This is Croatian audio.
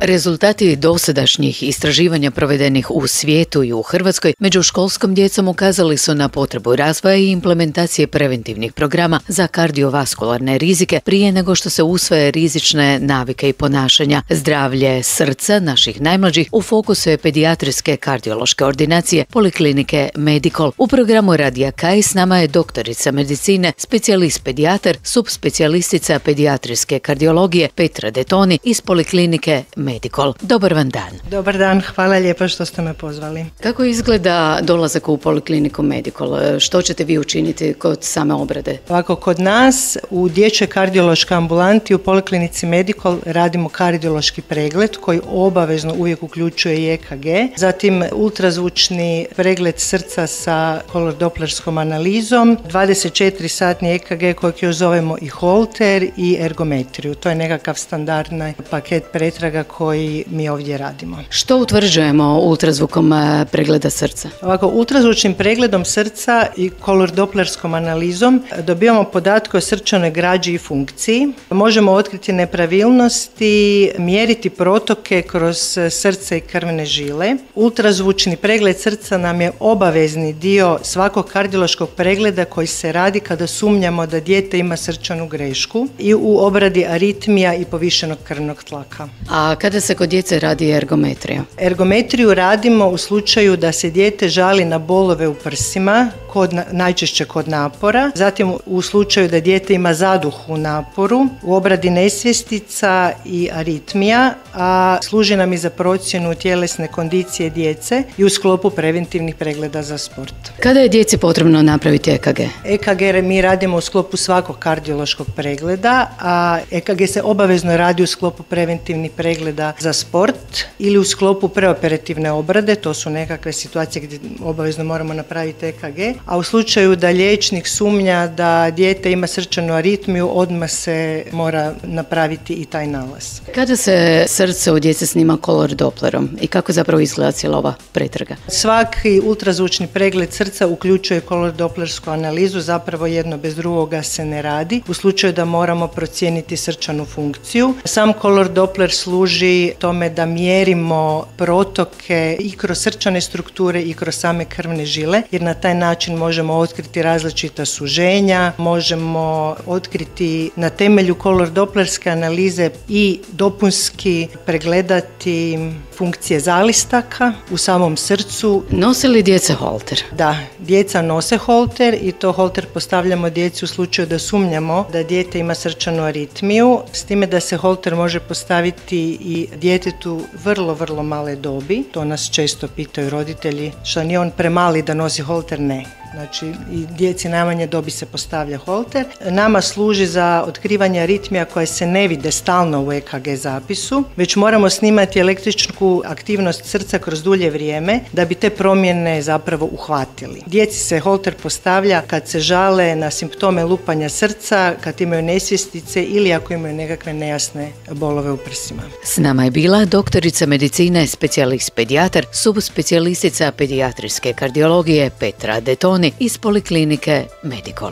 Rezultati dosadašnjih istraživanja provedenih u svijetu i u Hrvatskoj među školskom djecom ukazali su na potrebu razvoja i implementacije preventivnih programa za kardiovaskularne rizike prije nego što se usvoje rizične navike i ponašanja. Zdravlje srca naših najmlađih u fokusu je pedijatrijske kardiološke ordinacije Poliklinike Medikol. U programu Radija Kaj s nama je doktorica medicine, specijalist pedijatar, subspecijalistica pedijatrijske kardiologije Petra Detoni iz Poliklinike Medikol. Dobar vam dan. Dobar dan, hvala lijepo što ste me pozvali. Kako izgleda dolazak u Polikliniku Medikol? Što ćete vi učiniti kod same obrade? Ovako, kod nas u dječjoj kardiološkoj ambulanti u Poliklinici Medikol radimo kardiološki pregled koji obavezno uvijek uključuje i EKG, zatim ultrazvučni pregled srca sa kolor-doplerskom analizom, 24-satni EKG kojeg još zovemo i holter i ergometriju. To je nekakav standardni paket pretraga koji mi ovdje radimo. Što utvrđujemo ultrazvukom pregleda srca? Ovako, ultrazvučnim pregledom srca i kolor-doplerskom analizom dobivamo podatke o srčanoj građi i funkciji. Možemo otkriti nepravilnosti, mjeriti protoke kroz srce i krvne žile. Ultrazvučni pregled srca nam je obavezni dio svakog kardiološkog pregleda koji se radi kada sumnjamo da dijete ima srčanu grešku i u obradi aritmija i povišenog krvnog tlaka. A kada se kod djece radi ergometrija? Ergometriju radimo u slučaju da se dijete žali na bolove u prsima, najčešće kod napora, zatim u slučaju da dijete ima zaduh u naporu, u obradi nesvjestica i aritmija, a služi nam i za procjenu tjelesne kondicije djece i u sklopu preventivnih pregleda za sport. Kada je djeci potrebno napraviti EKG? EKG mi radimo u sklopu svakog kardiološkog pregleda, a EKG se obavezno radi u sklopu preventivnih pregleda za sport ili u sklopu preoperativne obrade, to su nekakve situacije gdje obavezno moramo napraviti EKG, a u slučaju da liječnik sumnja da dijete ima srčanu aritmiju, odmah se mora napraviti i taj nalaz. Kada se srce u djece snima kolor-doplerom i kako zapravo izgleda cijela ova pretraga? Svaki ultrazvučni pregled srca uključuje kolor-doplersku analizu, zapravo jedno bez drugoga se ne radi. U slučaju da moramo procijeniti srčanu funkciju, sam kolor-dopler služi tome da mjerimo protoke i kroz srčane strukture i kroz same krvne žile, jer na taj način možemo otkriti različita suženja, možemo otkriti na temelju kolor-doplerske analize i dopunski pregledati funkcije zalistaka u samom srcu. Nose li djeca holter? Da, djeca nose holter i to holter postavljamo djeci u slučaju da sumnjamo da dijete ima srčanu aritmiju, s time da se holter može postaviti i djetetu vrlo male dobi. To nas često pitaju roditelji, što nije on premali da nosi holter, ne. Znači i djeci najmanje dobi se postavlja holter. Nama služi za otkrivanje aritmija koje se ne vide stalno u EKG zapisu, već moramo snimati električnu aktivnost srca kroz dulje vrijeme da bi te promjene zapravo uhvatili. Djeci se holter postavlja kad se žale na simptome lupanja srca, kad imaju nesvjestice ili ako imaju nekakve nejasne bolove u prsima. S nama je bila doktorica medicine, specijalist pedijatar, subspecijalistica pedijatrijske kardiologije Petra Detoni iz Poliklinike Medikol.